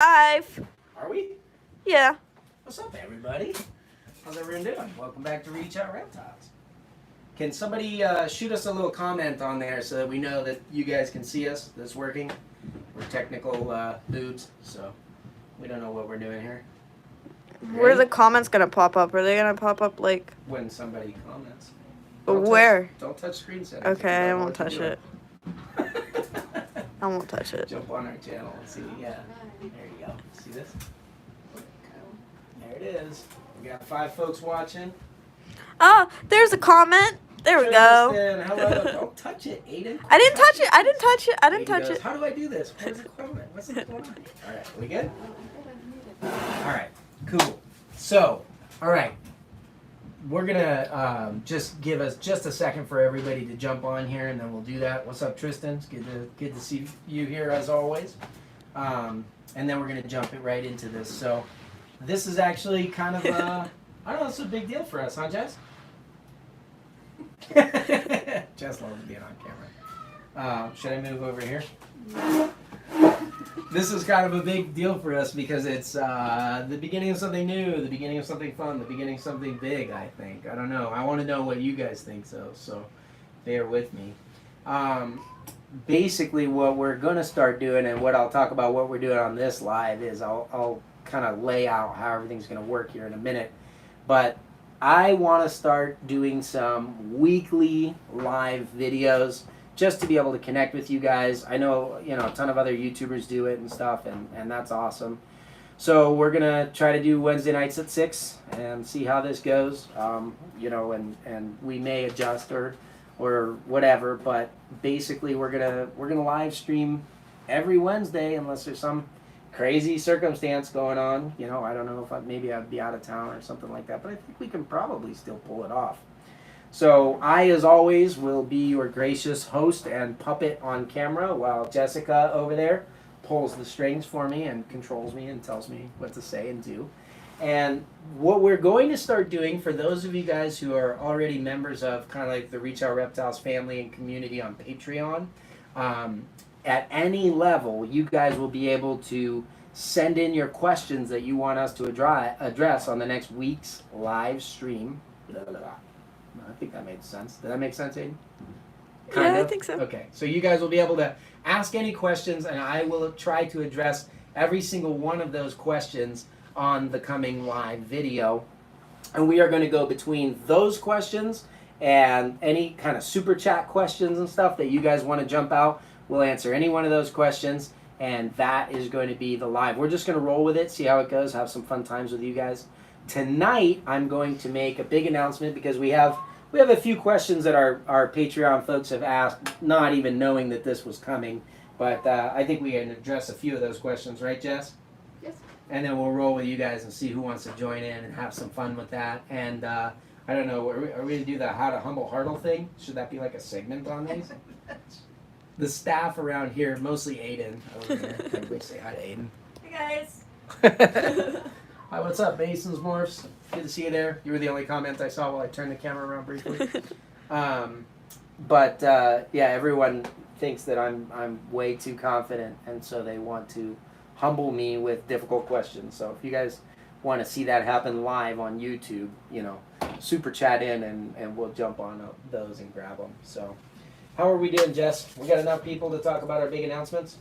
Live. Are we? Yeah. What's up, everybody? How's everyone doing? Welcome back to Reach Out Reptiles. Can somebody shoot us a little comment on there so that we know that you guys can see us, that's working? We're technical dudes, so we don't know what we're doing here. Where are the comments gonna pop up? Are they gonna pop up like? When somebody comments. Where? Don't touch screen settings. Okay, I won't touch it. I won't touch it. Jump on our channel and see. Yeah. There you go. See this? There it is. We got 5 folks watching. Oh, there's a comment. There we go. Hello. Don't touch it, Aiden. I didn't touch it. I didn't touch it. I didn't touch it. How do I do this? Where's the comment? What's going on? All right. We good? All right. Cool. So, all right. We're going to just give us just a second for everybody to jump on here, and then we'll do that. What's up, Tristan? It's good to see you here, as always. And then we're going to jump it right into this. So, this is actually kind of, I don't know, it's a big deal for us, huh, Jess? Jess loves being on camera. Should I move over here? This is kind of a big deal for us because it's the beginning of something new, the beginning of something fun, the beginning of something big, I think. I don't know. I want to know what you guys think, so bear with me. Basically, what we're going to start doing and what I'll talk about what we're doing on this live is I'll kind of lay out how everything's going to work here in a minute. But I want to start doing some weekly live videos just to be able to connect with you guys. I know, a ton of other YouTubers do it and stuff, and that's awesome. So we're going to try to do Wednesday nights at 6 and see how this goes. And we may adjust or whatever, but basically we're gonna live stream every Wednesday unless there's some crazy circumstance going on. I don't know if maybe I'd be out of town or something like that, but I think we can probably still pull it off. So I, as always, will be your gracious host and puppet on camera while Jessica over there pulls the strings for me and controls me and tells me what to say and do. And what we're going to start doing, for those of you guys who are already members of kind of like the Reach Out Reptiles family and community on Patreon, at any level, you guys will be able to send in your questions that you want us to address on the next week's live stream. Blah, blah, blah. I think that made sense. Did that make sense, Aiden? Yeah, I think so. Okay, so you guys will be able to ask any questions, and I will try to address every single one of those questions on the coming live video. And we are going to go between those questions and any kind of super chat questions and stuff that you guys want to jump out. We'll answer any one of those questions, and that is going to be the live. We're just going to roll with it, see how it goes, have some fun times with you guys. Tonight, I'm going to make a big announcement because we have a few questions that our Patreon folks have asked, not even knowing that this was coming. But I think we can address a few of those questions, right, Jess? Yes. And then we'll roll with you guys and see who wants to join in and have some fun with that. And I don't know, are we going to do the How to Humble Hartle thing? Should that be like a segment on these? The staff around here, mostly Aiden over there. Everybody say hi to Aiden. Hey guys. Hi, what's up, Masons Morphs? Good to see you there. You were the only comment I saw while I turned the camera around briefly. Yeah, everyone thinks that I'm way too confident, and so they want to humble me with difficult questions. So if you guys want to see that happen live on YouTube, super chat in and we'll jump on those and grab them. So how are we doing, Jess? We got enough people to talk about our big announcements?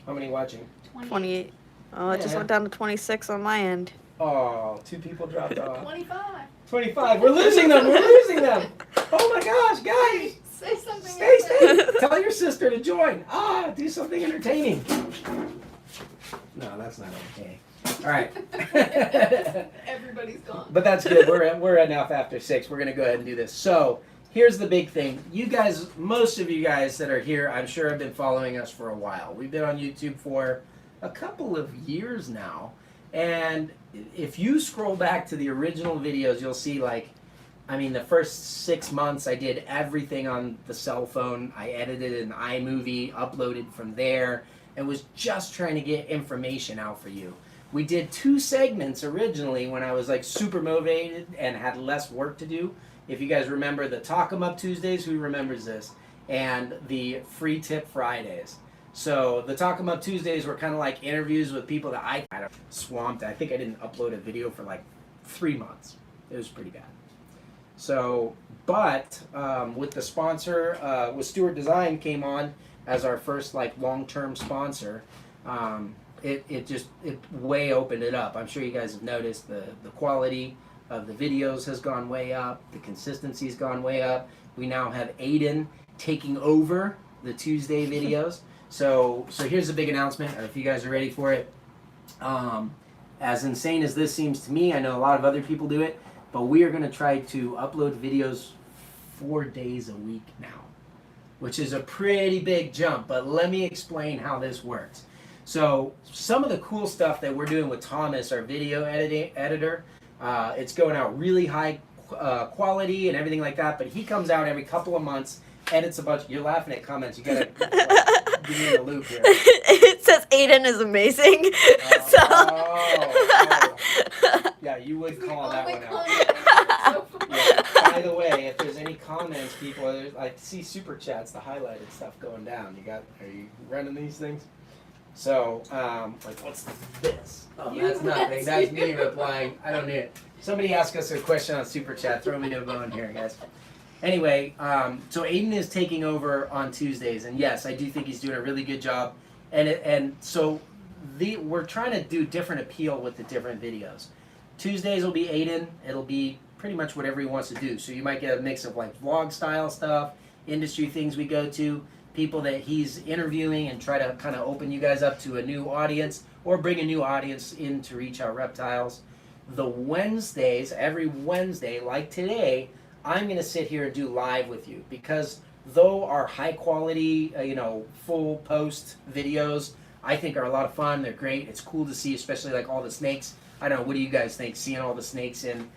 How many watching? 28. Oh, it just went down to 26 on my end. Oh, 2 people dropped off. 25. 25. We're losing them. We're losing them. Oh my gosh, guys. Say something. Stay. Tell your sister to join. Do something entertaining. No, that's not okay. All right. Everybody's gone. But that's good. We're enough after 6. We're going to go ahead and do this. So here's the big thing. You guys, most of you guys that are here, I'm sure have been following us for a while. We've been on YouTube for a couple of years now. And if you scroll back to the original videos, you'll see the first 6 months I did everything on the cell phone. I edited in iMovie, uploaded from there, and was just trying to get information out for you. We did 2 segments originally when I was super motivated and had less work to do. If you guys remember the Talk 'em Up Tuesdays, who remembers this? And the Free Tip Fridays. So the Talk 'em Up Tuesdays were kind of like interviews with people that I kind of swamped. I think I didn't upload a video for like 3 months. It was pretty bad. So, but with the sponsor, with Stewart Design came on as our first like long-term sponsor. It way opened it up. I'm sure you guys have noticed the quality of the videos has gone way up. The consistency's gone way up. We now have Aiden taking over the Tuesday videos. So here's a big announcement, if you guys are ready for it. As insane as this seems to me, I know a lot of other people do it, but we are going to try to upload videos 4 days a week now, which is a pretty big jump, but let me explain how this works. So some of the cool stuff that we're doing with Thomas, our video editor, it's going out really high quality and everything like that, but he comes out every couple of months, edits a bunch. You're laughing at comments. You gotta give me in the loop here. It says Aiden is amazing. Yeah, you would call that one out. So Yeah. By the way, if there's any comments, people, I see super chats, the highlighted stuff going down. Are you running these things? So, like, what's this? Oh, that's nothing. That's me replying. I don't need it. Somebody asked us a question on super chat. Throw me to a bone here, guys. Anyway, so Aiden is taking over on Tuesdays, and yes, I do think he's doing a really good job. And so we're trying to do different appeal with the different videos. Tuesdays will be Aiden. It'll be pretty much whatever he wants to do. So you might get a mix of like vlog style stuff, industry things we go to, people that he's interviewing, and try to kind of open you guys up to a new audience or bring a new audience in to reach our reptiles. The Wednesdays, every Wednesday, like today, I'm going to sit here and do live with you, because though our high quality, full post videos, I think are a lot of fun. They're great. It's cool to see, especially like all the snakes. I don't know, what do you guys think? Seeing all the snakes in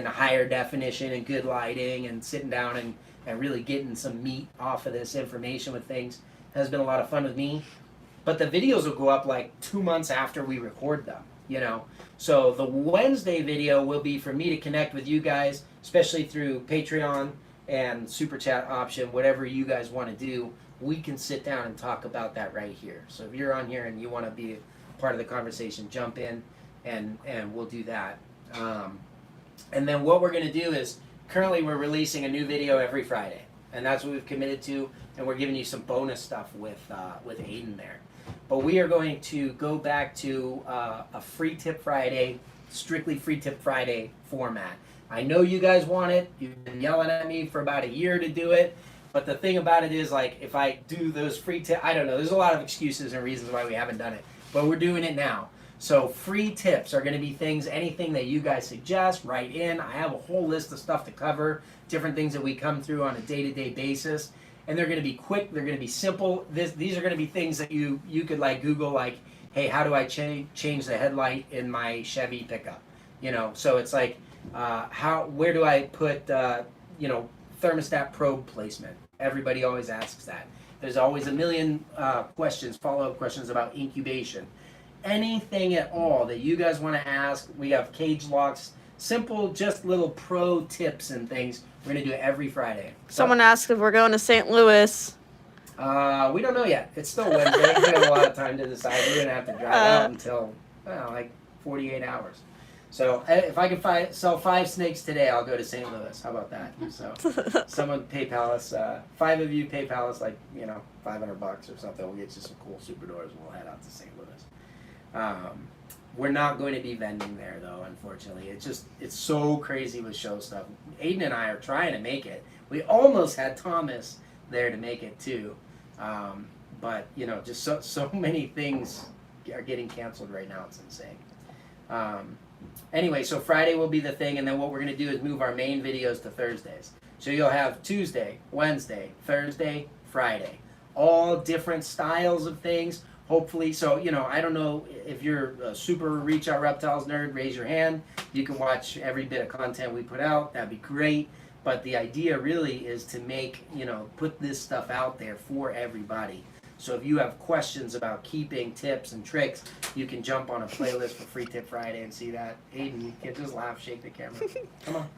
higher definition and good lighting and sitting down and really getting some meat off of this information with things has been a lot of fun with me. But the videos will go up like 2 months after we record them, So the Wednesday video will be for me to connect with you guys, especially through Patreon and Super Chat option, whatever you guys want to do. We can sit down and talk about that right here. So if you're on here and you want to be part of the conversation, jump in and we'll do that. And then what we're going to do is, currently we're releasing a new video every Friday, and that's what we've committed to, and we're giving you some bonus stuff with Aiden there. But we are going to go back to a Free Tip Friday, strictly Free Tip Friday format. I know you guys want it. You've been yelling at me for about a year to do it. But the thing about it is, like, if I do those free tips, I don't know. There's a lot of excuses and reasons why we haven't done it. But we're doing it now. So free tips are going to be things, anything that you guys suggest, write in. I have a whole list of stuff to cover, different things that we come through on a day-to-day basis. And they're going to be quick. They're going to be simple. These are going to be things that you could like Google, like, hey, how do I change the headlight in my Chevy pickup? So it's like, where do I put, thermostat probe placement? Everybody always asks that. There's always a million questions, follow-up questions about incubation. Anything at all that you guys want to ask, we have cage locks, simple, just little pro tips and things. We're going to do it every Friday. Someone asked if we're going to St. Louis. We don't know yet. It's still Wednesday. We have a lot of time to decide. We're going to have to drive out until, like 48 hours. So if I can sell 5 snakes today, I'll go to St. Louis. How about that? So someone PayPal us, 5 of you PayPal us like, $500 or something. We'll get you some cool super doors and we'll head out to St. Louis. We're not going to be vending there though, unfortunately. It's so crazy with show stuff. Aiden and I are trying to make it. We almost had Thomas there to make it too. But just so many things are getting canceled right now. It's insane. Anyway, so Friday will be the thing, and then what we're going to do is move our main videos to Thursdays. So you'll have Tuesday, Wednesday, Thursday, Friday. All different styles of things, hopefully. So, I don't know if you're a super Reach Out Reptiles nerd, raise your hand. You can watch every bit of content we put out. That'd be great. But the idea really is to make, put this stuff out there for everybody. So if you have questions about keeping, tips, and tricks, you can jump on a playlist for Free Tip Friday and see that. Aiden, you can't just laugh, shake the camera. Come on.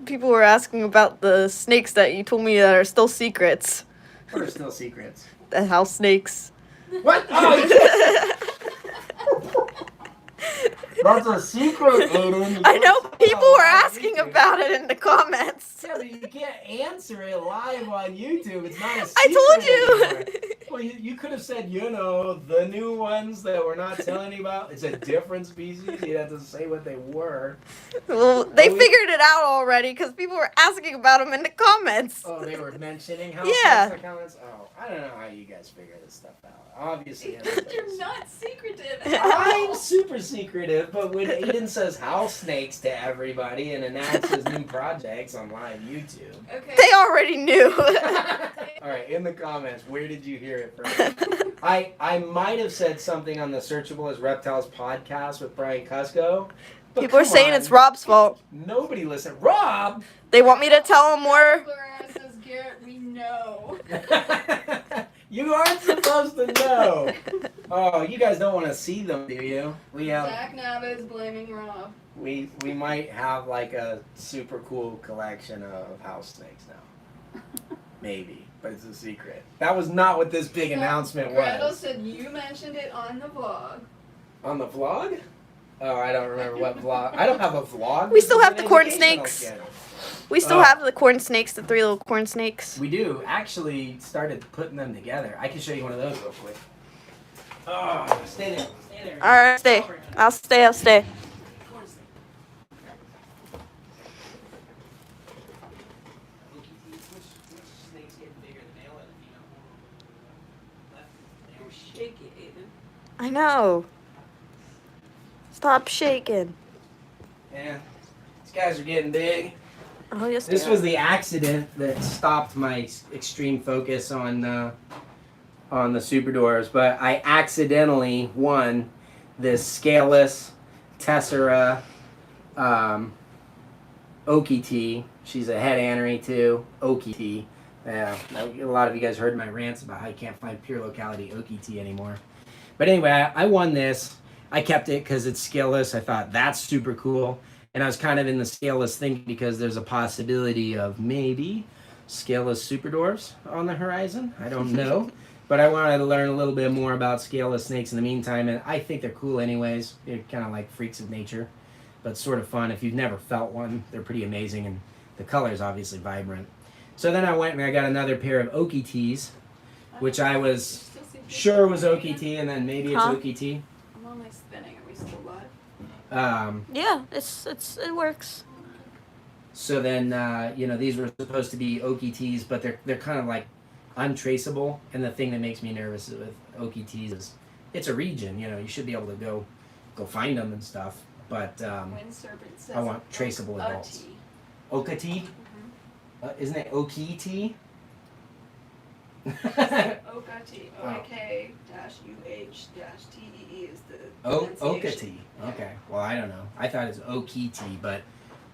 People were asking about the snakes that you told me that are still secrets. What are still secrets? The house snakes. What? Oh, you just... That's a secret, Aiden. I know people Oh, were asking YouTube. about it in the comments. Yeah, but you can't answer it live on YouTube. It's not a secret I anymore. told you. Well, you could have said, the new ones that we're not telling you about. It's a different species. You have to say what they were. Well, they Oh, we- figured it out already because people were asking about them in the comments. Oh, they were mentioning how Yeah. in the comments? Oh, I don't know how you guys figure this stuff out. Obviously, Because you're everybody's- not secretive. I'm super secretive, but when Aiden says house snakes to everybody and announces new projects on live YouTube. Okay. They already knew. All right, in the comments, where did you hear it from? I might have said something on the Searchable as Reptiles podcast with Brian Cusco. but People are come saying on, it's Rob's fault. Nobody listened. Rob! They want me to tell them more. Laura says, Garrett, we know. You aren't supposed to know. Oh, you guys don't want to see them, do you? Zach Nava is blaming Rob. We might have like a super cool collection of house snakes now. Maybe, but it's a secret. That was not what this big announcement Gretel was. said you mentioned it on the vlog. On the vlog? Oh, I don't remember what vlog. I don't have a vlog. We This still is have an the corn educational snakes. channel. We still have the corn snakes, the 3 little corn snakes. We do. Actually started putting them together. I can show you one of those real quick. Oh, stay there. Stay there. All right, stay. I'll stay. I'll stay. Corn snake. Which snake's getting bigger, the male or the female? You're shaky, Aiden. I know. Stop shaking. Yeah. These guys are getting big. Oh, yes. This they was are. the accident that stopped my extreme focus on the super dwarves, but I accidentally won this scaleless Tessera Okiti. She's a head anery too. Okiti. Yeah, a lot of you guys heard my rants about how you can't find pure locality Okiti anymore. But anyway, I won this. I kept it because it's scaleless. I thought that's super cool. And I was kind of in the scaleless thing because there's a possibility of maybe scaleless super dwarfs on the horizon. I don't know. But I wanted to learn a little bit more about scaleless snakes in the meantime. And I think they're cool anyways. They're kind of like freaks of nature. But sort of fun. If you've never felt one, they're pretty amazing. And the color is obviously vibrant. So then I went and I got another pair of Okitis, which I was sure was Okiti. And then maybe it's Huh? Okiti. I'm only spinning. Are we still live? Yeah, it works. So then, these were supposed to be Okitis, but they're kind of like untraceable. And the thing that makes me nervous with Okitis is it's a region. You should be able to go find them and stuff. But Wind Serpent says I want traceable adults. Okati? Isn't it Okiti? Okati. Oh. OAK-UH-TEE is the Okati. pronunciation. Okay. Well, I don't know. I thought it was Okiti, but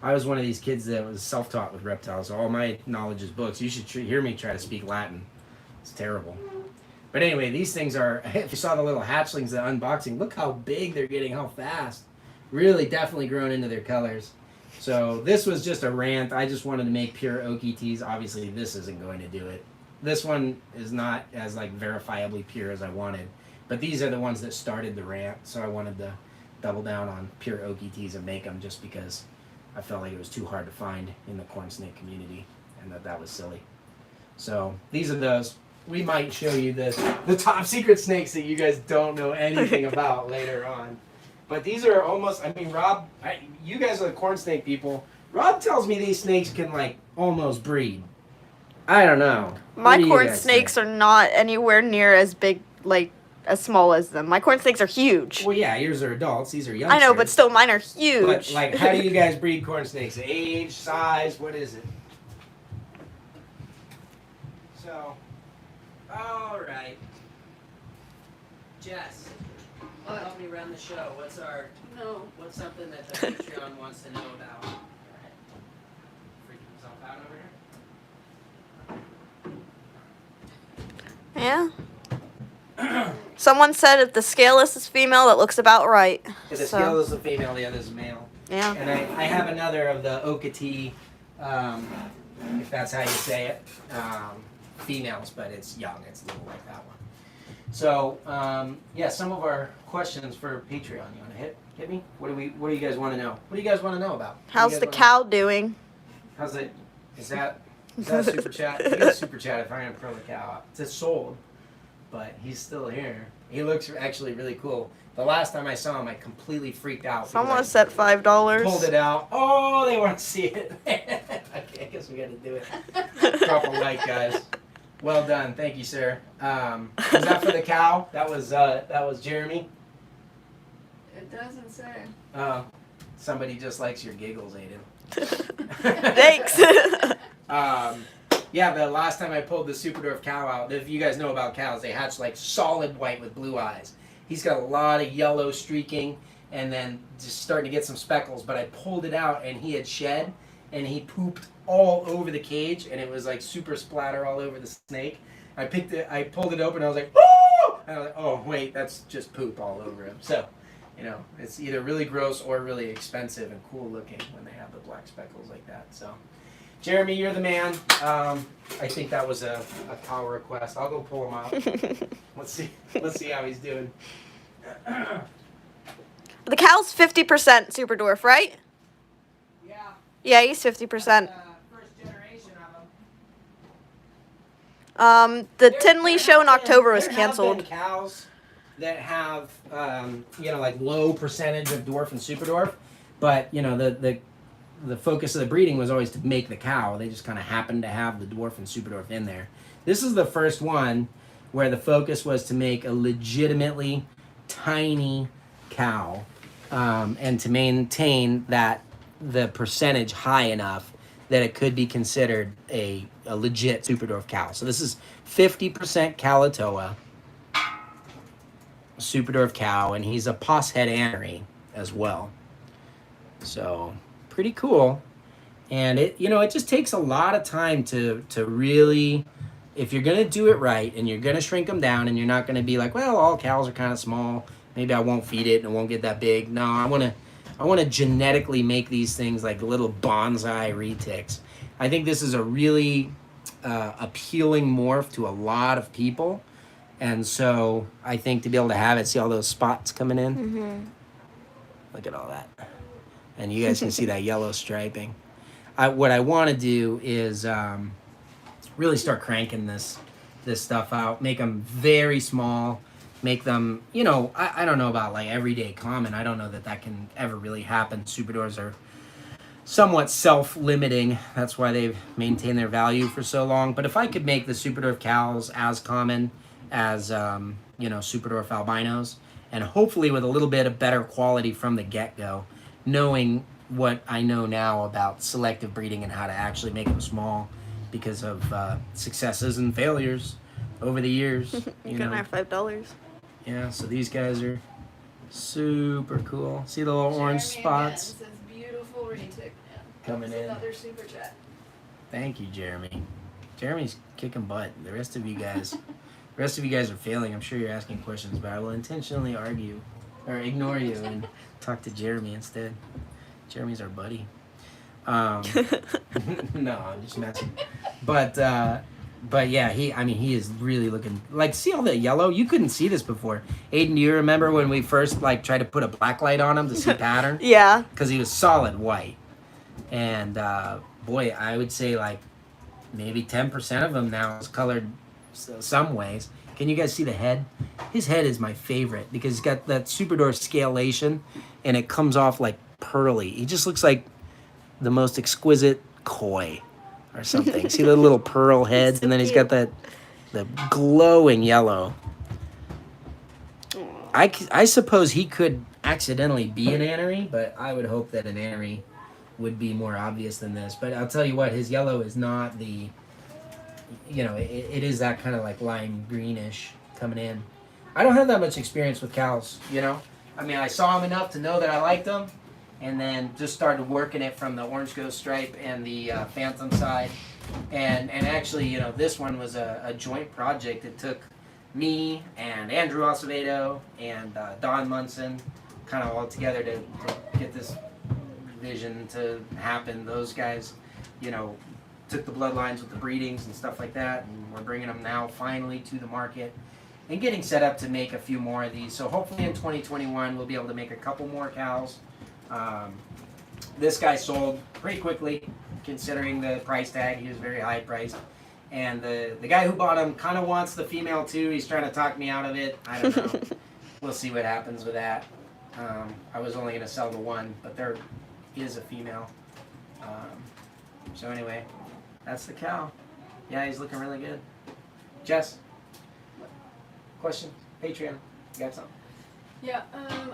I was one of these kids that was self-taught with reptiles. So all my knowledge is books. You should hear me try to speak Latin. It's terrible. But anyway, these things are, if you saw the little hatchlings, the unboxing, look how big they're getting, how fast. Really definitely grown into their colors. So this was just a rant. I just wanted to make pure Okitis. Obviously, this isn't going to do it. This one is not as verifiably pure as I wanted. But these are the ones that started the rant. So I wanted to double down on pure Okitis and make them just because I felt like it was too hard to find in the corn snake community. And that was silly. So these are those. We might show you the top secret snakes that you guys don't know anything about later on. But these are almost, Rob, you guys are the corn snake people. Rob tells me these snakes can almost breed. I don't know. My What do you corn guys snakes think? are not anywhere near as big, as small as them. My corn snakes are huge. Well, yeah, yours are adults. These are young. I know, but still, mine are huge. But how do you guys breed corn snakes? Age, size, what is it? So, all right. Jess, help me run the show. What's something that the Patreon wants to know about? All right. Freaking himself out over here. Yeah. Someone said if the scaleless is female, that looks about right. The So, scale is a female, the other is a male. yeah. And I have another of the Okati, if that's how you say it, females, but it's young. It's a little like that one. So yeah, some of our questions for Patreon. You want to hit me? What do you guys want to know? What do you guys want to know about? How's the cow doing? How's it? Is that a super chat? You get a super chat if I'm gonna throw the cow out. It's sold, but he's still here. He looks actually really cool. The last time I saw him, I completely freaked out. Someone said $5. Pulled it out. Oh, they want to see it. Okay, I guess we got to do it. Drop a like, guys. Well done, thank you, sir. Was that for the cow? That was Jeremy. It doesn't say. Somebody just likes your giggles, Aiden. Thanks. Yeah, the last time I pulled the Super Dwarf cow out, if you guys know about cows, they hatch like solid white with blue eyes. He's got a lot of yellow streaking and then just starting to get some speckles, but I pulled it out and he had shed and he pooped all over the cage and it was like super splatter all over the snake. I pulled it open and I was like, oh! And I was like, oh wait, that's just poop all over him. So, you know, it's either really gross or really expensive and cool looking when they have the black speckles like that. So, Jeremy, you're the man. I think that was a cow request. I'll go pull him out. Let's see how he's doing. The cow's 50% super dwarf, right? Yeah. Yeah, he's 50%. First generation of them. The Tinley show in October was There have canceled. been cows that have, like low percentage of dwarf and super dwarf, but the focus of the breeding was always to make the cow. They just kind of happened to have the dwarf and super dwarf in there. This is the first one where the focus was to make a legitimately tiny cow, and to maintain the percentage high enough that it could be considered a legit super dwarf cow. So this is 50% Kalatoa, super dwarf cow, and he's a pos head anery as well. So pretty cool. And it just takes a lot of time to really, if you're going to do it right and you're going to shrink them down and you're not going to be like, well, all cows are kind of small, maybe I won't feed it and it won't get that big. No, I want to genetically make these things like little bonsai retics. I think this is a really appealing morph to a lot of people. And so I think to be able to have it, see all those spots coming in? Mm-hmm. Look at all that. And you guys can see that yellow striping. What I want to do is really start cranking this stuff out, make them very small, make them, I don't know about like everyday common. I don't know that can ever really happen. Super dwarfs are somewhat self-limiting. That's why they've maintained their value for so long. But if I could make the super dwarf cows as common as, super dwarf albinos, and hopefully with a little bit of better quality from the get-go, knowing what I know now about selective breeding and how to actually make them small because of successes and failures over the years. You can have $5. Yeah, so these guys are super cool. See the little orange spots? Again says beautiful retic. Coming in. Another super chat. Thank you, Jeremy. Jeremy's kicking butt. The rest of you guys are failing. I'm sure you're asking questions, but I will intentionally argue or ignore you and talk to Jeremy instead. Jeremy's our buddy. No, I'm just messing. But yeah, he is really looking like, see all the yellow? You couldn't see this before. Aiden, do you remember when we first tried to put a black light on him to see pattern? Yeah. Because he was solid white. And boy, I would say like maybe 10% of him now is colored some ways. Can you guys see the head? His head is my favorite because he's got that super dwarf scalation and it comes off like pearly. He just looks like the most exquisite koi or something. See the little pearl heads, and then he's got the glowing yellow. I suppose he could accidentally be an anery, but I would hope that an anery would be more obvious than this. But I'll tell you what, his yellow is not the, it is that kind of like lime greenish coming in. I don't have that much experience with cows, I saw them enough to know that I liked them, and then just started working it from the orange ghost stripe and the phantom side. And actually, this one was a joint project. It took me and Andrew Acevedo and Don Munson kind of all together to get this vision to happen. Those guys, took the bloodlines with the breedings and stuff like that, and we're bringing them now finally to the market. and getting set up to make a few more of these. So hopefully in 2021 we'll be able to make a couple more cows. This guy sold pretty quickly considering the price tag. He was very high priced. And the guy who bought him kind of wants the female too. He's trying to talk me out of it. I don't know. We'll see what happens with that. I was only going to sell the one, but there is a female. So anyway, that's the cow. Yeah, he's looking really good. Jess, question? Patreon, you got something? Yeah,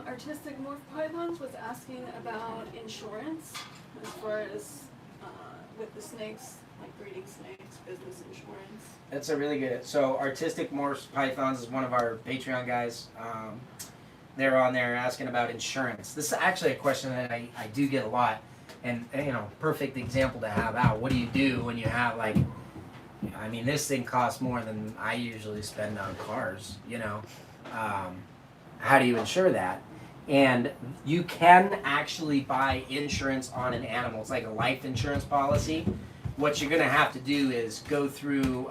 Artistic Morph Pythons was asking about insurance as far as with the snakes, like breeding snakes, business insurance. That's a really good. So Artistic Morphs Pythons is one of our Patreon guys. They're on there asking about insurance. This is actually a question that I do get a lot, and perfect example to have out. What do you do when you have I mean, this thing costs more than I usually spend on cars. How do you insure that? And you can actually buy insurance on an animal. It's like a life insurance policy. What you're going to have to do is go through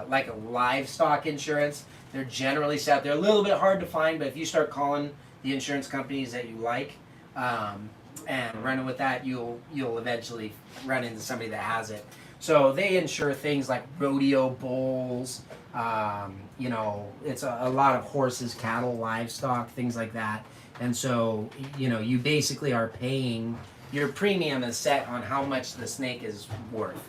like a livestock insurance. They're generally set. They're a little bit hard to find, but if you start calling the insurance companies that you like and running with that, you'll eventually run into somebody that has it. So they insure things like rodeo bulls. It's a lot of horses, cattle, livestock, things like that. And so, you basically are paying, your premium is set on how much the snake is worth.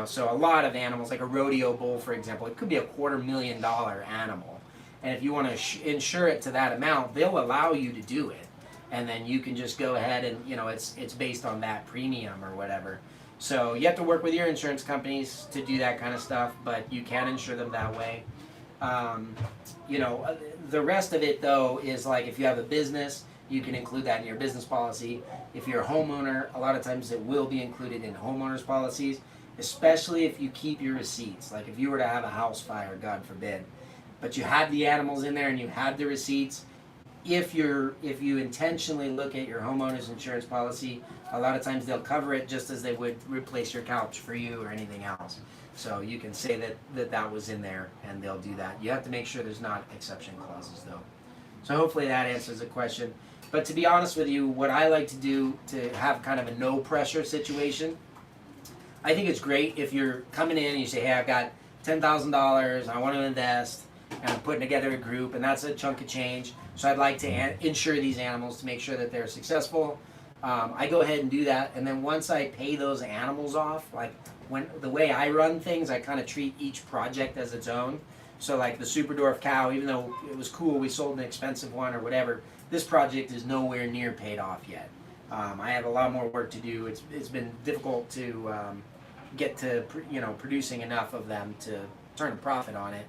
So a lot of animals, like a rodeo bull, for example, it could be a $250,000 animal. And if you want to insure it to that amount, they'll allow you to do it. And then you can just go ahead and, it's based on that premium or whatever. So you have to work with your insurance companies to do that kind of stuff, but you can insure them that way. The rest of it, though, is like if you have a business, you can include that in your business policy. If you're a homeowner, a lot of times it will be included in homeowners policies, especially if you keep your receipts. Like if you were to have a house fire, God forbid, but you had the animals in there and you had the receipts, if you intentionally look at your homeowner's insurance policy, a lot of times they'll cover it just as they would replace your couch for you or anything else. So you can say that was in there, and they'll do that. You have to make sure there's not exception clauses, though. So hopefully that answers the question. But to be honest with you, what I like to do to have kind of a no-pressure situation, I think it's great if you're coming in and you say, hey, I've got $10,000, I want to invest, and I'm putting together a group, and that's a chunk of change. So I'd like to insure these animals to make sure that they're successful. I go ahead and do that, and then once I pay those animals off, like the way I run things, I kind of treat each project as its own. So like the Super Dwarf cow, even though it was cool, we sold an expensive one or whatever, this project is nowhere near paid off yet. I have a lot more work to do. It's been difficult to get to producing enough of them to turn a profit on it.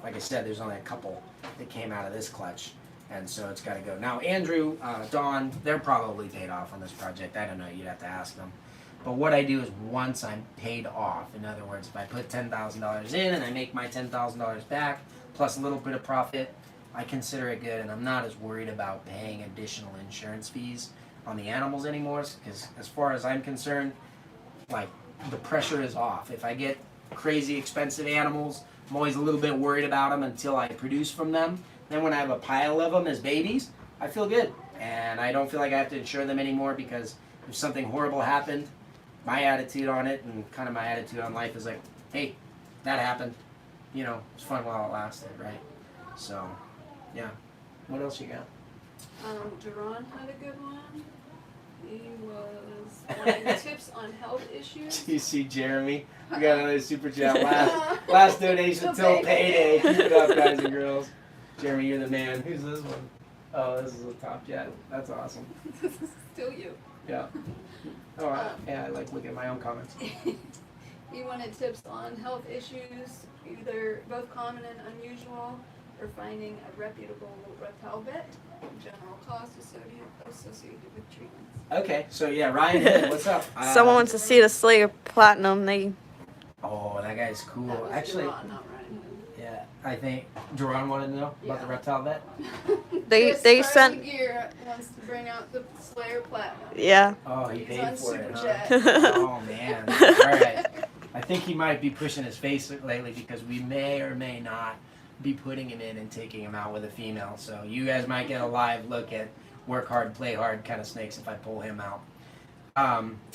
Like I said, there's only a couple that came out of this clutch, and so it's got to go. Now Andrew, Dawn, they're probably paid off on this project. I don't know, you'd have to ask them. But what I do is once I'm paid off, in other words, if I put $10,000 in and I make my $10,000 back, plus a little bit of profit, I consider it good, and I'm not as worried about paying additional insurance fees on the animals anymore, because as far as I'm concerned, like, the pressure is off. If I get crazy expensive animals, I'm always a little bit worried about them until I produce from them. Then when I have a pile of them as babies, I feel good, and I don't feel like I have to insure them anymore, because if something horrible happened, my attitude on it and kind of my attitude on life is like, hey, that happened. It's fun while it lasted, right? So, yeah. What else you got? Duran had a good one. He was wanting tips on health issues. Do you see Jeremy? We got another super chat. Last donation till payday. Keep it up, guys and girls. Jeremy, you're the man. Who's this one? Oh, this is a top jet. That's awesome. This is still you. Yeah. I like looking at my own comments. He wanted tips on health issues, either both common and unusual, or finding a reputable reptile vet, general costs associated with treatments. Okay, so yeah, Ryan, what's up? Someone wants to see the Selayer Platinum. Oh, that guy's cool. That was Actually, Duran, not Ryan. yeah, I think Duran wanted to know about the reptile vet. They sent. Gear wants to bring out the Selayer Platinum. Yeah. Oh, he He's paid on for it, Super huh? Jet. Oh man. All right. I think he might be pushing his face lately because we may or may not be putting him in and taking him out with a female. So you guys might get a live look at work hard, play hard kind of snakes if I pull him out.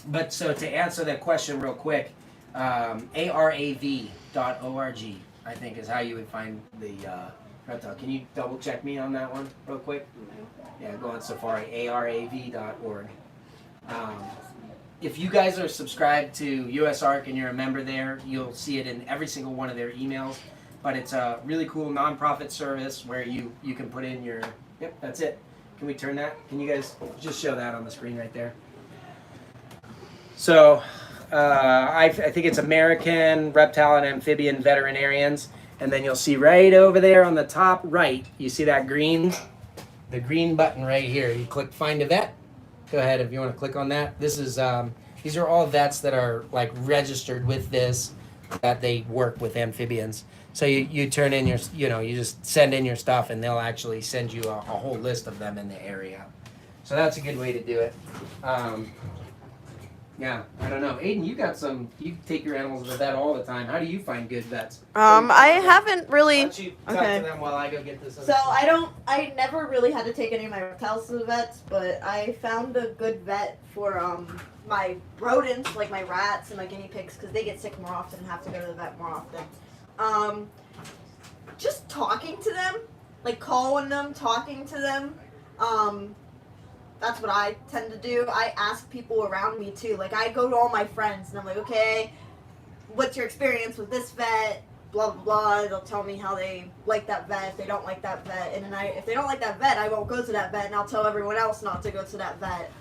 But so to answer that question real quick, arav.org I think is how you would find the reptile. Can you double check me on that one real quick? Yeah, go on Safari, arav.org. If you guys are subscribed to USARK and you're a member there, you'll see it in every single one of their emails. But it's a really cool nonprofit service where you can put in your, yep, that's it. Can we turn that? Can you guys just show that on the screen right there? So I think it's American Reptile and Amphibian Veterinarians. And then you'll see right over there on the top right, you see that green, the green button right here. You click Find a Vet. Go ahead if you want to click on that. This is these are all vets that are like registered with this, that they work with amphibians. So you turn in your, you just send in your stuff and they'll actually send you a whole list of them in the area. So that's a good way to do it. Yeah, I don't know. Aiden, you take your animals to the vet all the time. How do you find good vets? I haven't really. Why don't you talk to them while I go get this other So stuff? I never really had to take any of my reptiles to the vets, but I found a good vet for my rodents, like my rats and my guinea pigs, because they get sick more often and have to go to the vet more often. Just talking to them, like calling them, talking to them. That's what I tend to do. I ask people around me too. Like I go to all my friends and I'm like, okay, what's your experience with this vet? Blah blah blah. They'll tell me how they like that vet, if they don't like that vet, and then if they don't like that vet, I won't go to that vet, and I'll tell everyone else not to go to that vet.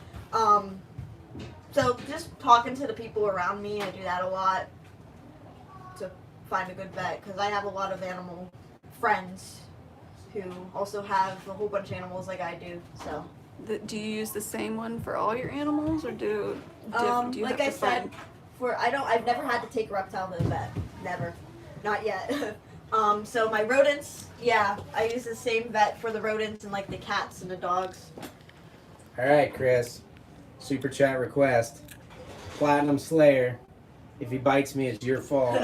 So just talking to the people around me, I do that a lot to find a good vet, because I have a lot of animal friends who also have a whole bunch of animals like I do. So. Do you use the same one for all your animals, or do you like I said, I've never had to take a reptile to the vet. Never. Not yet. So my rodents, yeah, I use the same vet for the rodents and like the cats and the dogs. All right, Chris. Super chat request. Platinum Selayer. If he bites me, it's your fault.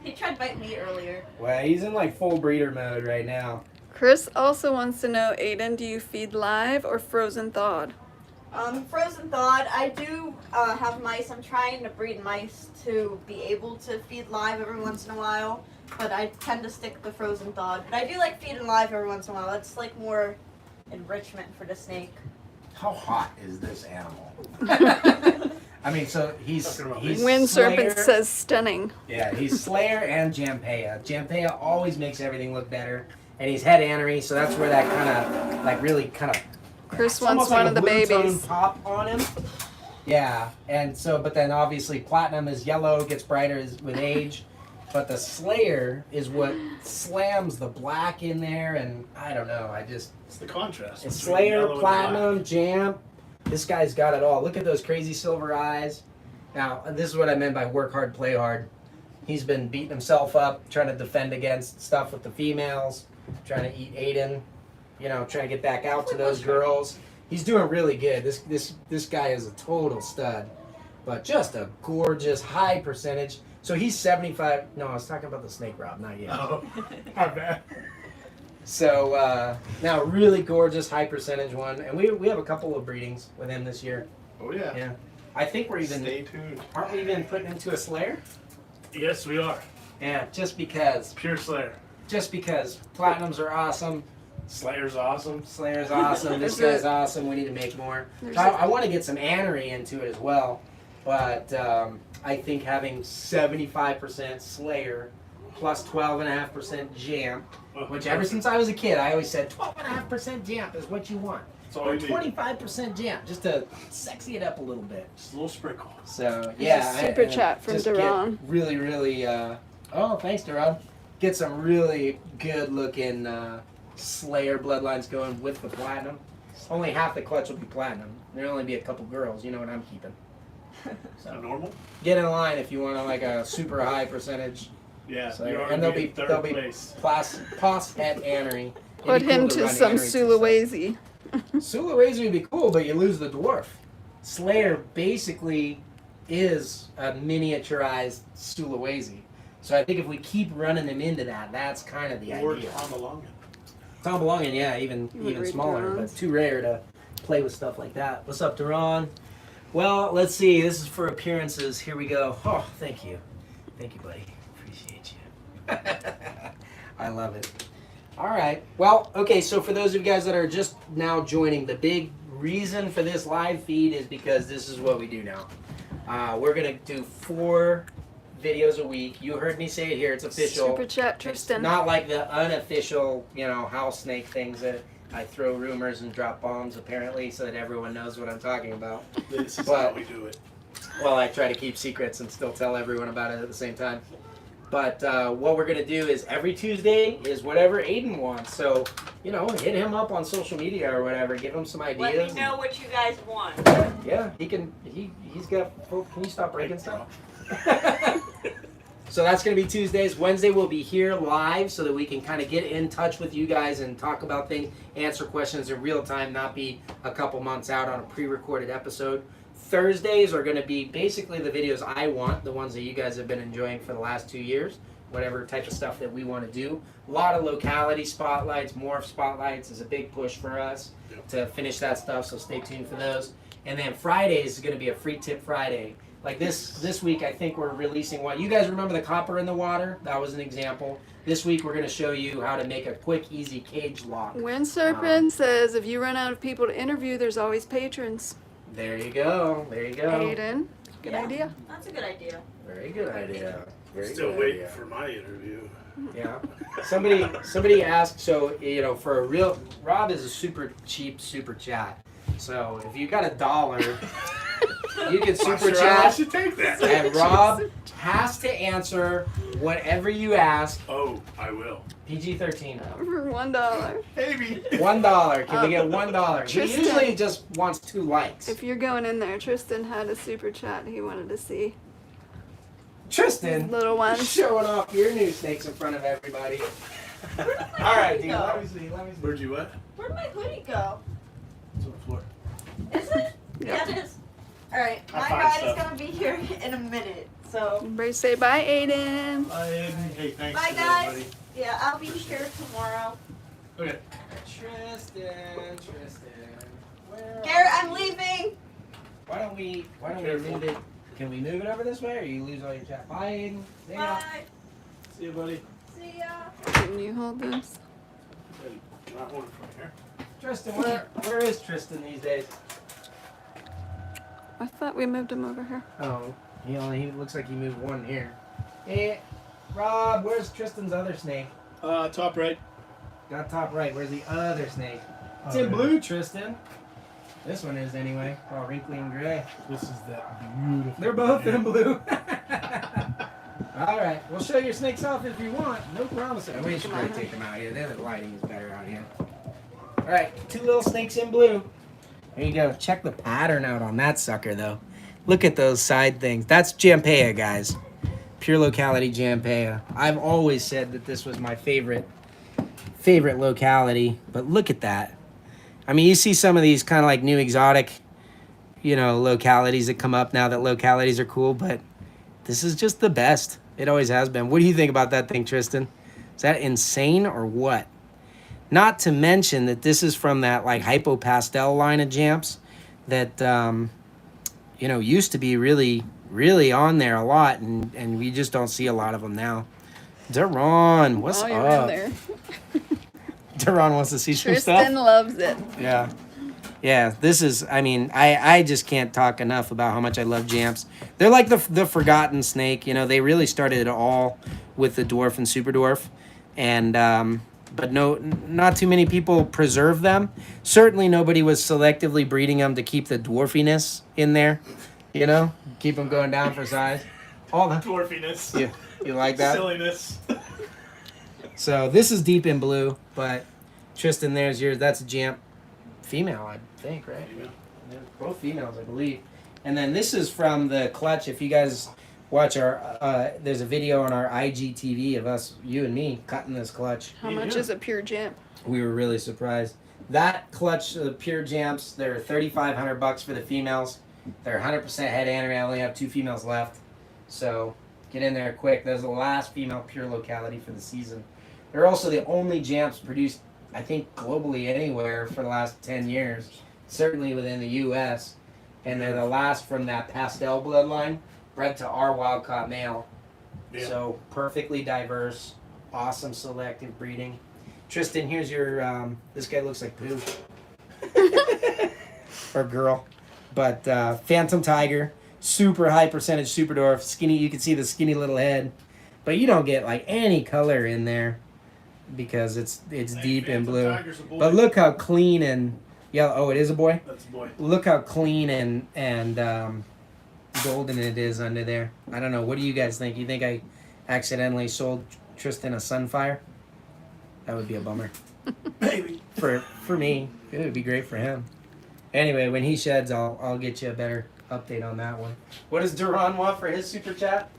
He tried biting me earlier. Well, he's in like full breeder mode right now. Chris also wants to know, Aiden, do you feed live or frozen thawed? Frozen thawed. I do have mice. I'm trying to breed mice to be able to feed live every once in a while, but I tend to stick to frozen thawed. But I do like feeding live every once in a while. It's like more enrichment for the snake. How hot is this animal? I mean, so he's Wind Serpent Selayer. says stunning. Yeah, he's Selayer and Jampea. Jampea always makes everything look better. And he's head anery, so that's where that kind of, like, really kind of... Chris wants one of the babies. Pop on him. Yeah, and so, but then obviously Platinum is yellow, gets brighter with age. But the Selayer is what slams the black in there, and I don't know, it's the contrast. It's between yellow Selayer, and Platinum, Jamp. This guy's got it all. Look at those crazy silver eyes. Now, this is what I meant by work hard, play hard. He's been beating himself up, trying to defend against stuff with the females. Trying to eat Aiden, trying to get back out to those girls. He's doing really good. This guy is a total stud, but just a gorgeous high percentage. So he's 75. No, I was talking about the snake Rob, not yet. Oh, my bad. So now really gorgeous high percentage one, and we have a couple of breedings with him this year. Oh yeah. Yeah, I think we're even. Stay tuned. Aren't we even putting into a Selayer? Yes, we are. Yeah, just because. Pure Slayer. Just because Platinums are awesome. Slayer's awesome. Slayer's awesome. This guy's awesome. We need to make more. So I want to get some anery into it as well, but I think having 75% Slayer plus 12.5% Jamp, which ever since I was a kid, I always said 12.5% Jamp is what you want. That's all Or you need. 25% Jamp, just to sexy it up a little bit. Just a little sprinkle. So yeah, Super chat from just Duran. get really, really. Oh, thanks, Duran. Get some really good looking Selayer bloodlines going with the Platinum. Only half the clutch will be Platinum. There'll only be a couple girls. You know what I'm keeping. So normal? Get in line if you want like a super high percentage. Yeah. So, you and they'll be place. pos at anery. Put him to some Sulawesi. Sulawesi would be cool, but you lose the dwarf. Selayer basically is a miniaturized Sulawesi. So I think if we keep running them into that, that's kind of the Or idea. Tombolongan. Tombolongan, yeah, even read smaller, Duran's? but too rare to play with stuff like that. What's up, Duran? Well, let's see. This is for appearances. Here we go. Oh, thank you. Thank you, buddy. Appreciate you. I love it. All right. Well, okay, so for those of you guys that are just now joining, the big reason for this live feed is because this is what we do now. We're going to do 4 videos a week. You heard me say it here. It's official. Super chat, It's Tristan. not like the unofficial, house snake things that I throw rumors and drop bombs, apparently, so that everyone knows what I'm talking about. This is But- how we do it. Well, I try to keep secrets and still tell everyone about it at the same time. But what we're going to do is every Tuesday is whatever Aiden wants. So, hit him up on social media or whatever. Give him some ideas. Let me know what you guys want. Yeah, he's got... Oh, can you stop breaking stuff? So that's going to be Tuesdays. Wednesday we'll be here live so that we can kind of get in touch with you guys and talk about things, answer questions in real time, not be a couple months out on a pre-recorded episode. Thursdays are going to be basically the videos I want, the ones that you guys have been enjoying for the last 2 years, whatever type of stuff that we want to do. A lot of locality spotlights, morph spotlights is a big push for us to finish that stuff, so stay tuned for those. And then Fridays is going to be a free tip Friday. Like this week, I think we're releasing one. You guys remember the copper in the water? That was an example. This week, we're going to show you how to make a quick, easy cage lock. Wind Serpent says if you run out of people to interview, there's always patrons. There you go. There you go. Aiden, good Yeah. idea. That's a good idea. Very good idea. Very Still good waiting idea. for my interview. Yeah. Somebody asked, so, for a real, Rob is a super cheap super chat. So if you got $1, you can I'm super sure I chat. should take that. And Rob has to answer whatever you ask. Oh, I will. PG-13. For $1. Maybe. $1. Can we get $1? He Tristan. usually just wants 2 likes. If you're going in there, Tristan had a super chat he wanted to see. Tristan, Little ones. showing off your new snakes in front of everybody. All right, dude. Let me see. Let me see. Where'd you at? Where'd my hoodie go? It's on the floor. Is it? Yeah. Yeah, it is. Alright, I my find ride stuff. is gonna be here in a minute. So, Everybody say bye, Aiden. Hey, thanks. bye guys. Yeah, I'll be here tomorrow. Okay. Tristan. Where Garrett, are I'm you? leaving. Why don't we Careful. move it? Can we move it over this way, or you lose all your chat? Bye, Aiden. See ya. Bye. See you, buddy. See ya. Can you hold this? Hey, can I hold it from here? Tristan, where is Tristan these days? I thought we moved him over here. Oh, he looks like he moved one here. Hey, Rob, where's Tristan's other snake? Top right. Got top right. Where's the other snake? It's Oh, in yeah. blue, Tristan. This one is anyway. All wrinkly and gray. This is that beautiful. They're both in blue. All right, we'll show your snakes off if you want. No promises. We should probably take them out here. The lighting is better out here. All right, 2 little snakes in blue. There you go. Check the pattern out on that sucker, though. Look at those side things. That's Jampea, guys. Pure locality Jampea. I've always said that this was my favorite locality, but look at that. I mean, you see some of these kind of like new exotic, localities that come up now that localities are cool, but this is just the best. It always has been. What do you think about that thing, Tristan? Is that insane or what? Not to mention that this is from that like hypo pastel line of Jamps that, used to be really, really on there a lot, and we just don't see a lot of them now. Duran, what's While you're up? in there. Duran wants to see some stuff. Tristan loves it. Yeah, this is, I just can't talk enough about how much I love Jamps. They're like the forgotten snake, they really started it all with the Dwarf and Super Dwarf, and, but not too many people preserve them. Certainly nobody was selectively breeding them to keep the dwarfiness in there, keep them going down for size. All the, Dwarfiness. you like that? Silliness. So this is deep in blue, but Tristan, there's yours. That's a Jamp female, I think, right? Yeah. They're both females, I believe. And then this is from the clutch. If you guys watch our, there's a video on our IGTV of us, you and me, cutting this clutch. How much is a pure Jamp? We were really surprised. That clutch, the pure Jamps, they're $3,500 for the females. They're 100% head annery. I only have 2 females left. So Get in there quick. That's the last female pure locality for the season. They're also the only Jamps produced, I think, globally anywhere for the last 10 years. Certainly within the U.S. And they're the last from that pastel bloodline, bred to our wild-caught male. Yeah. So perfectly diverse, awesome selective breeding. Tristan, here's your, this guy looks like poo. Or girl. But Phantom Tiger, super high percentage super dwarf, skinny, you can see the skinny little head. But you don't get like any color in there because it's deep in blue. Tiger's a boy. But look how clean and yellow. Oh, it is a boy? That's a boy. Look how clean and golden it is under there. I don't know. What do you guys think? You think I accidentally sold Tristan a Sunfire? That would be a bummer. Maybe. For me, it would be great for him. Anyway, when he sheds, I'll get you a better update on that one. What does Duran want for his super chat?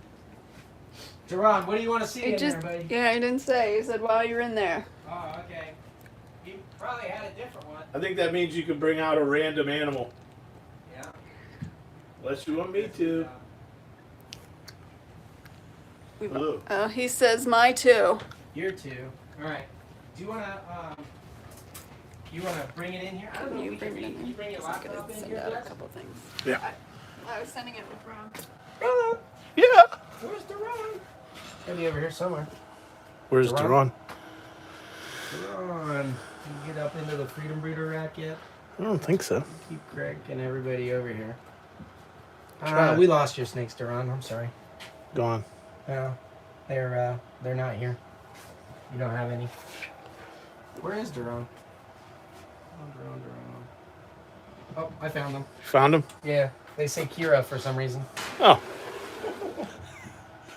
Duran, what do you want to see in there, buddy? Yeah, he didn't say. He said while you're in there. Oh, okay. He probably had a different one. I think that means you can bring out a random animal. Yeah. Unless you want me to. Hello. Oh, he says my too. You're two. All right. Do you wanna bring it in here? I don't know. You bring it in Can you bring your there. I'm laptop gonna in send here, out a Jess? couple things. Yeah. I was sending it with Ron. Yeah. Where's Duran? Gotta be over here somewhere. Where's Duran? Duran? Duran. You get up into the Freedom Breeder rack yet? I don't think so. Keep Craig and everybody over here. Try it. We lost your snakes, Duran. I'm sorry. Gone. No, they're not here. You don't have any. Where is Duran? Duran. Oh, I found them. Found him? Yeah, they say Kira for some reason. Oh.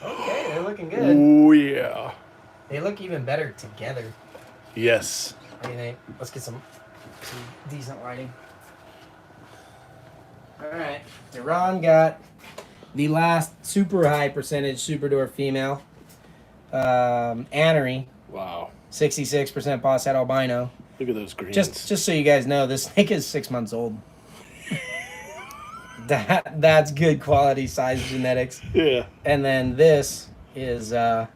Okay, they're looking good. Oh, yeah. They look even better together. Yes. What do you think? Let's get some decent lighting. Alright, Duran got the last super high percentage super dwarf female. Anery, Wow. 66% boss head albino. Look at those greens. Just so you guys know, this snake is 6 months old. That's good quality size genetics. Yeah. And then this is I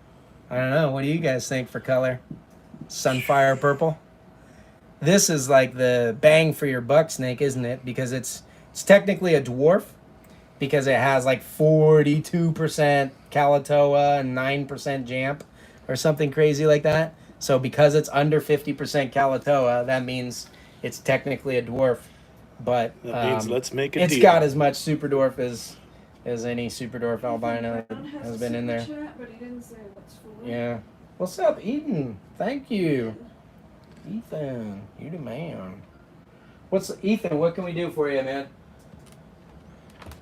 don't know, what do you guys think for color? Sunfire purple. This is like the bang for your buck snake, isn't it? Because it's technically a dwarf because it has like 42% Kalatoa and 9% Jamp or something crazy like that. So because it's under 50% Kalatoa, that means it's technically a dwarf. But That means let's make a it's deal. got as much super dwarf as any super dwarf albino Ron has been in there. Chat, but he didn't say what's for. Yeah. What's up, Ethan? Thank you. Ethan, you the man. Ethan, what can we do for you, man?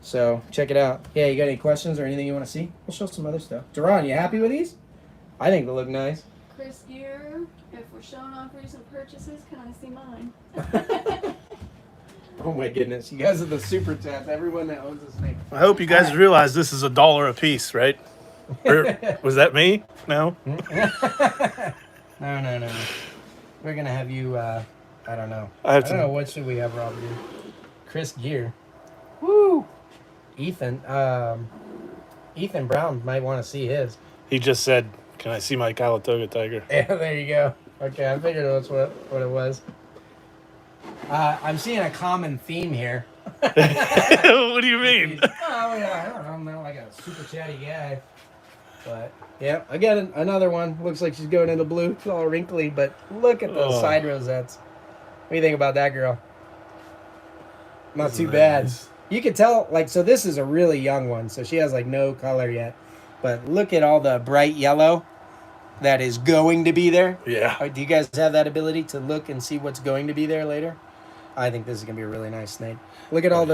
So, check it out. Yeah, you got any questions or anything you want to see? We'll show some other stuff. Duran, you happy with these? I think they look nice. Chris Gear, if we're showing off recent purchases, can I see mine? Oh my goodness. You guys are the super chat. Everyone that owns a snake. I hope you guys realize this is $1 a piece, right? Or, was that me? No? No. We're going to have you, I don't know. I don't know. What should we have Rob do? Chris Gear. Woo! Ethan Brown might want to see his. He just said, "Can I see my Kalatoa tiger?" Yeah, there you go. Okay, I figured that's what it was. I'm seeing a common theme here. What do you mean? Oh, yeah, I don't know. I'm not like a super chatty guy. But, yeah, I got another one. Looks like she's going into blue. It's all wrinkly, but look at those side rosettes. What do you think about that girl? Not too bad. You can tell, like, so this is a really young one, so she has, like, no color yet. But look at all the bright yellow that is going to be there. Yeah. Do you guys have that ability to look and see what's going to be there later? I think this is going to be a really nice snake. Look at all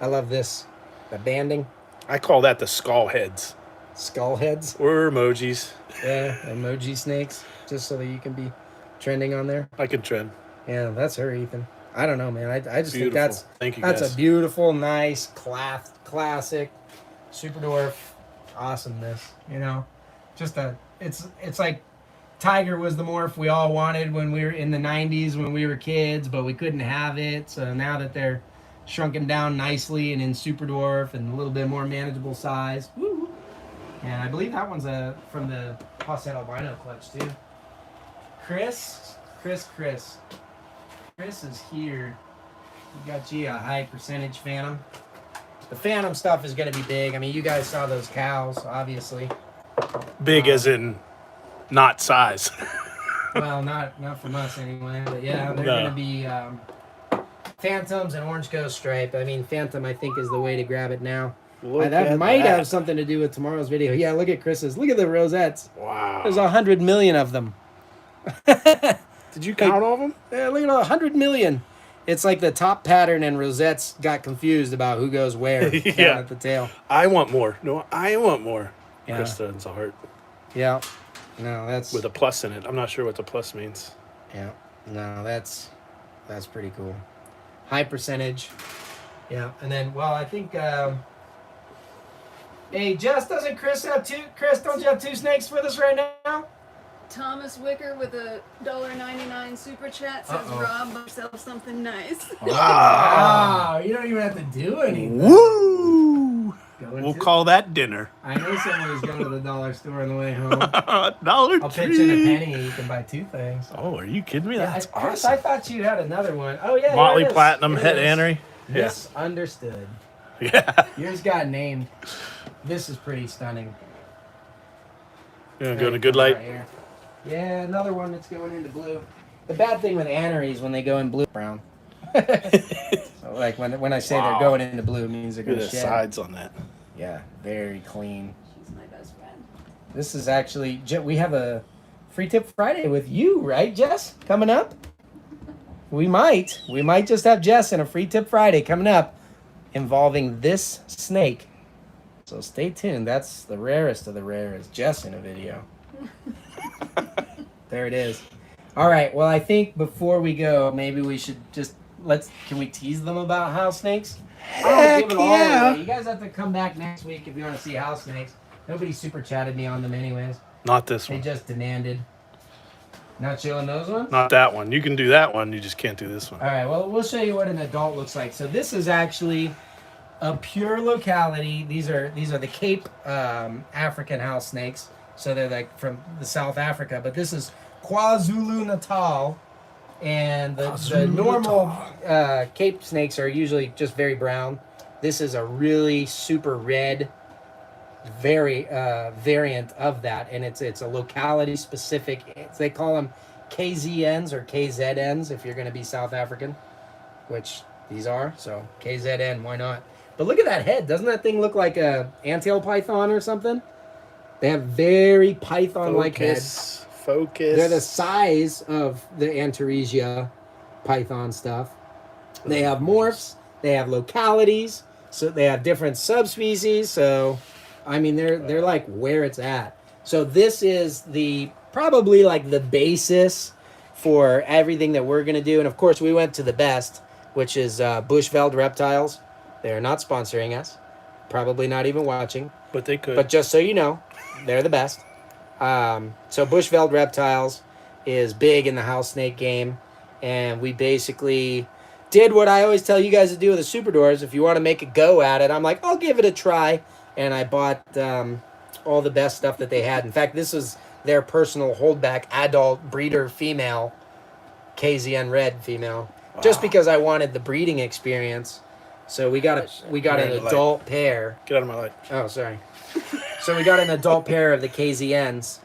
I love this, the banding. I call that the skull heads. Skull heads. Or emojis. Yeah, emoji snakes, just so that you can be trending on there. I can trend. Yeah, that's her, Ethan. I don't know, man. I just think Beautiful. Thank you, that's guys. a beautiful, nice, classic, super dwarf awesomeness. You know, just it's like Tiger was the morph we all wanted when we were in the 90s when we were kids, but we couldn't have it. So now that they're shrunken down nicely and in super dwarf and a little bit more manageable size, woo, And I believe that one's from the Pauset albino clutch too. Chris is here. We got you a high percentage phantom. The phantom stuff is going to be big. I mean, you guys saw those cows, obviously. Big as in not size. Well, not from us anyway. But yeah, they're going to be phantoms and orange ghost stripe. I mean, phantom I think is the way to grab it now. That might have something to do with tomorrow's video. Yeah, look at Chris's. Look at the rosettes. Wow. There's 100 million of them. Did you count all of them? Yeah, look at 100 million. It's like the top pattern and rosettes got confused about who goes where Yeah. at the tail. I want more. No, I want more. Yeah. Krista and Zahart Yeah. No, that's with a plus in it. I'm not sure what the plus means. yeah. No, that's pretty cool. High percentage. Yeah, and then I think hey, Jess, doesn't Chris have two? Chris, don't you have two snakes with us right now? Thomas Wicker with a $1.99 super chat says, Uh-oh. Rob, buy yourself something nice. Wow, you don't even have to do anything. Woo! Going We'll to- call that dinner. I know somebody's going to the dollar store on the way home. Dollar I'll pitch Tree. in a penny. You can buy two things. Oh, are you kidding me? That's Chris, awesome. I thought you had another one. Oh yeah, Motley here it is. Platinum Here Het it is. Annery. Yeah. Misunderstood. Yeah. Yours got named. This is pretty stunning. You want to go in a good light? Right here. Yeah, another one that's going into blue. The bad thing with anneries when they go in blue brown. So like when I say Wow. they're going into blue, it means they're Look going at to the shed. sides on that. Yeah, very clean. She's my best friend. This is actually we have a free tip Friday with you, right, Jess? Coming up. We might just have Jess and a free tip Friday coming up, involving this snake. So stay tuned. That's the rarest of the rarest. Jess in a video. There it is. All right. Well, I think before we go, maybe we should just can we tease them about house snakes? I don't give it all away. You guys have to come back next week if you want to see house snakes. Nobody super chatted me on them anyways. Not this They one. just demanded. Not showing those ones? Not that one. You can do that one. You just can't do this one. All right, well, we'll show you what an adult looks like. So this is actually a pure locality. These are the Cape African house snakes. So they're like from the South Africa, but this is KwaZulu-Natal. And the normal Cape snakes are usually just very brown. This is a really super red variant of that, and it's a locality specific. They call them KZNs or KZNs if you're going to be South African, which these are. So KZN, why not? But look at that head. Doesn't that thing look like a antail python or something? They have very python-like heads. Focus. They're the size of the Antaresia python stuff. They have morphs. They have localities. So they have different subspecies. So, I mean, they're like where it's at. So this is probably like the basis for everything that we're gonna do. And of course, we went to the best, which is Bushveld Reptiles. They are not sponsoring us. Probably not even watching. But they could. But just so you know, they're the best. So Bushveld Reptiles is big in the house snake game, and we basically did what I always tell you guys to do with the super doors. If you want to make a go at it, I'm like, I'll give it a try, and I bought all the best stuff that they had. In fact, this was their personal holdback adult breeder female, KZN red female, just because I wanted the breeding experience. So we got an adult pair. Get out of my light. Oh, sorry. So we got an adult pair of the KZNs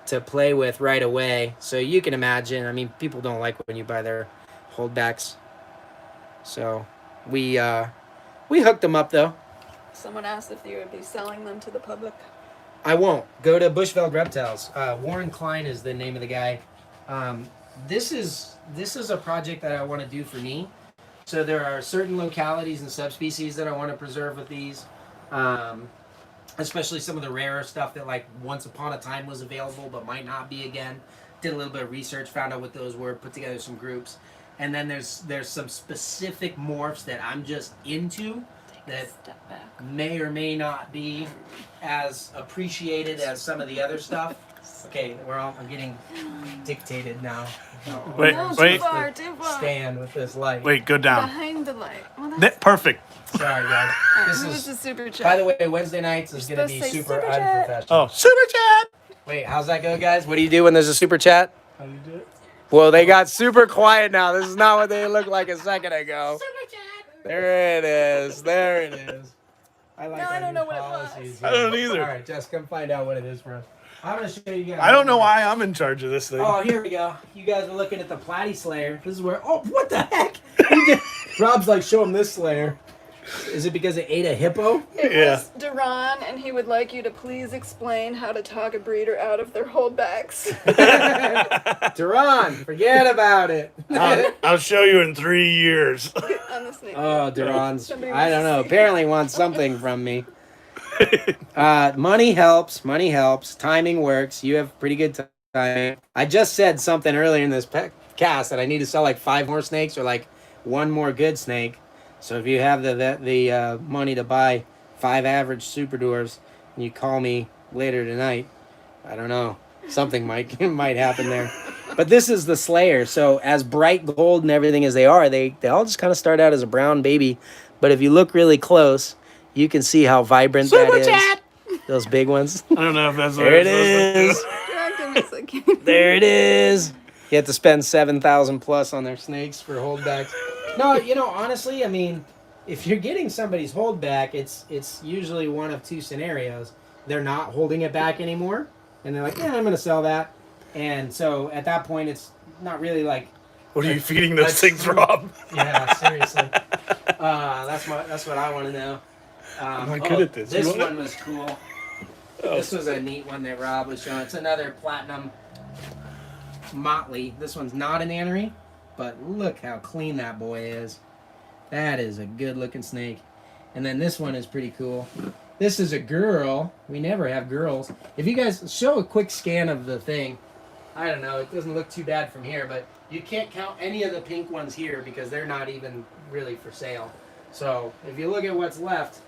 to play with right away. So you can imagine, I mean, people don't like when you buy their holdbacks. So we hooked them up though. Someone asked if you would be selling them to the public. I won't. Go to Bushveld Reptiles. Warren Klein is the name of the guy. This is a project that I want to do for me. So there are certain localities and subspecies that I want to preserve with these. Especially some of the rarer stuff that like once upon a time was available but might not be again. Did a little bit of research, found out what those were, put together some groups. And then there's some specific morphs that I'm just into that Step back. may or may not be as appreciated as some of the other stuff. Okay, I'm getting dictated now. Wait, No, wait. too far, too far. Stand with this light. Wait, go down. Behind the light. Well, that's Perfect. Sorry, guys. This Who was is, the super chat? by the way, Wednesday nights is going to be supposed to say super super chat. unprofessional. Oh, super chat. Wait, how's that go, guys? What do you do when there's a super chat? How do you do it? Well, they got super quiet now. This is not what they looked like a second ago. Super chat. There it is. There it is. I like No, our I don't new know what it policies was. I don't either. All right, Jess, come find out what it is for us. I'm going to show you guys. I don't know why I'm in charge of this thing. Oh, here we go. You guys are looking at the Platy Slayer. This is where. Oh, what the heck? Rob's like, show him this Slayer. Is it because it ate a hippo? It Yeah. was Duran, and he would like you to please explain how to talk a breeder out of their holdbacks. Duran, forget about it. I'll show you in 3 years. On the snake. Oh, Duran's. Somebody I don't wants know. to see. Apparently wants something from me. Money helps. Money helps. Timing works. You have pretty good timing. I just said something earlier in this cast that I need to sell like 5 more snakes or like 1 more good snake. So if you have the money to buy 5 average super dwarfs, and you call me later tonight, I don't know, something might happen there. But this is the Slayer. So as bright gold and everything as they are, they all just kind of start out as a brown baby. But if you look really close, you can see how vibrant that is. Those big ones. I don't know if that's what There it I'm is. supposed to Drag them a second. There it is. You have to spend 7,000 plus on their snakes for holdbacks. No, honestly, I mean, if you're getting somebody's holdback, it's usually one of 2 scenarios. They're not holding it back anymore, and they're like, yeah, I'm going to sell that. And so at that point, it's not really like, do. What are you feeding those things, Rob? yeah, seriously. That's what I want to know. I'm not good at this. This You want it? one was cool. This was a neat one that Rob was showing. It's another platinum motley. This one's not an anery, but look how clean that boy is. That is a good looking snake. And then this one is pretty cool. This is a girl. We never have girls. If you guys show a quick scan of the thing, I don't know, it doesn't look too bad from here, but you can't count any of the pink ones here because they're not even really for sale. So if you look at what's left,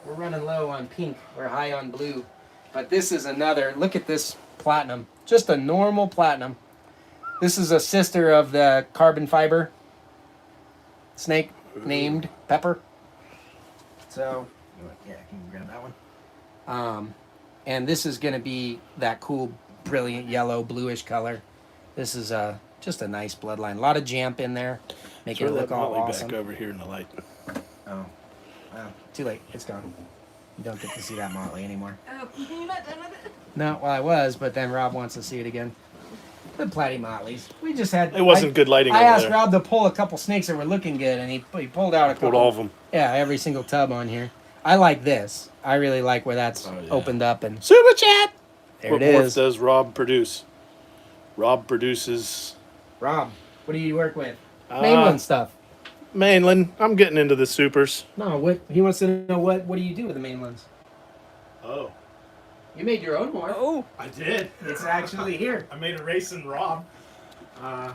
we're running low on pink. We're high on blue. But this is another, look at this platinum. Just a normal platinum. This is a sister of the carbon fiber snake named Pepper. So, yeah, I can grab that one. And this is going to be that cool, brilliant yellow, bluish color. This is just a nice bloodline. A lot of jamp in there, making it look all awesome. Back over here in the light. Oh, wow, too late. It's gone. You don't get to see that motley anymore. Oh, you're not done with it? No, well, I was, but then Rob wants to see it again. The platy motleys. We just had. It wasn't good lighting I over asked there. Rob to pull a couple snakes that were looking good, and he pulled out a couple. Pulled all of them. Yeah, every single tub on here. I like this. I really like where that's opened up and. Super chat! There What it morphs is. does Rob produce? Rob produces... Rob, what do you work with? Mainland stuff. Mainland. I'm getting into the supers. No, what he wants to know what do you do with the mainlands? Oh. You made your own morph. Oh, I did. It's actually here. I made a racing Rob. I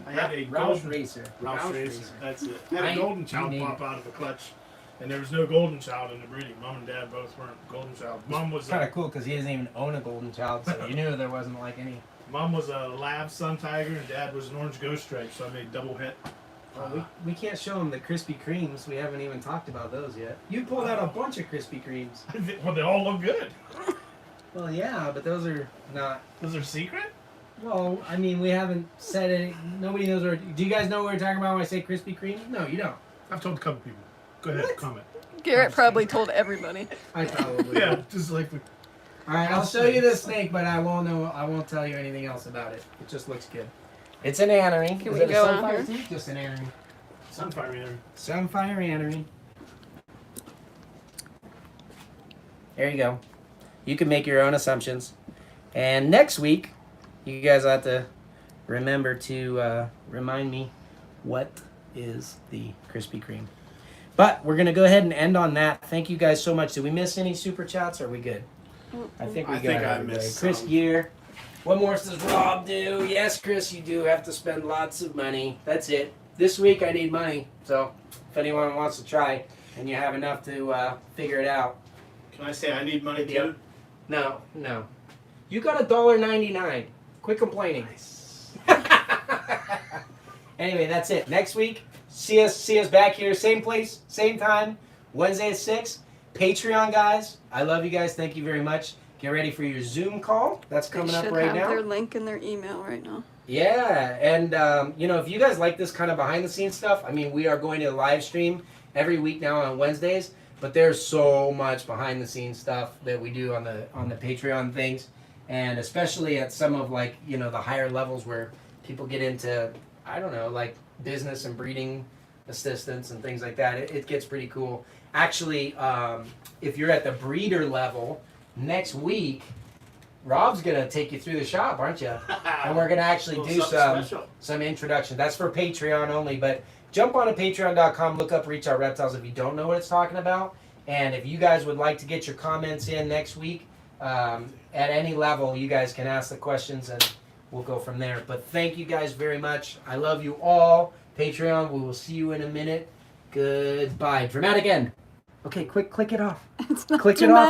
had a Roush golden... Racer. Roush Racer. That's it. I had I- a golden you child named pop out of the clutch. And there was no golden child in the breeding. Mom and Dad both weren't golden child. Mom was It's kind of cool because he doesn't even own a golden child, so you knew there wasn't like any. Mom was a lab sun tiger and Dad was an orange ghost stripe, so I made double hit. Well, we can't show them the Krispy Kremes. We haven't even talked about those yet. You pulled out a bunch of Krispy Kremes. Well, they all look good. Well, yeah, but those are not. Those are secret? Well, I mean, we haven't said it. Nobody knows what. Do you guys know what we're talking about when I say Krispy Kreme? No, you don't. I've told a couple people. Go ahead, comment. Garrett probably told everybody. I probably. Yeah, just like we... All right, I'll show you this snake, but I won't know. I won't tell you anything else about it. It just looks good. It's an anery. Can Is we it a go sunfire on too? Just an anery. Sunfire either. Sunfire anery. There you go. You can make your own assumptions. And next week, you guys have to remember to remind me what is the Krispy Kreme. But we're going to go ahead and end on that. Thank you guys so much. Did we miss any super chats? Or are we good? I think we I got think I everybody. missed Chris some. Gear. What more does Rob do? Yes, Chris, you do have to spend lots of money. That's it. This week I need money. So if anyone wants to try and you have enough to figure it out. Can I say I need money Yep. too? No. You got $1.99. Quit complaining. Anyway, that's it. Next week, see us back here, same place, same time. Wednesday at 6. Patreon, guys. I love you guys. Thank you very much. Get ready for your Zoom call. That's coming up right now. They should have their link in their email right now. Yeah, and you know, if you guys like this kind of behind the scenes stuff, I mean, we are going to live stream every week now on Wednesdays, but there's so much behind the scenes stuff that we do on the Patreon things, and especially at some of, like, you know, the higher levels where people get into, I don't know, like business and breeding assistance and things like that. It gets pretty cool. Actually, if you're at the breeder level, next week Rob's gonna take you through the shop, aren't you? And we're gonna actually do some introduction. That's for Patreon only, but jump on to patreon.com, look up Reach Out Reptiles if you don't know what it's talking about. And if you guys would like to get your comments in next week, at any level, you guys can ask the questions and we'll go from there. But thank you guys very much. I love you all. Patreon, we will see you in a minute. Goodbye. Dramatic end. Okay, quick, click it off. It's not Click it off.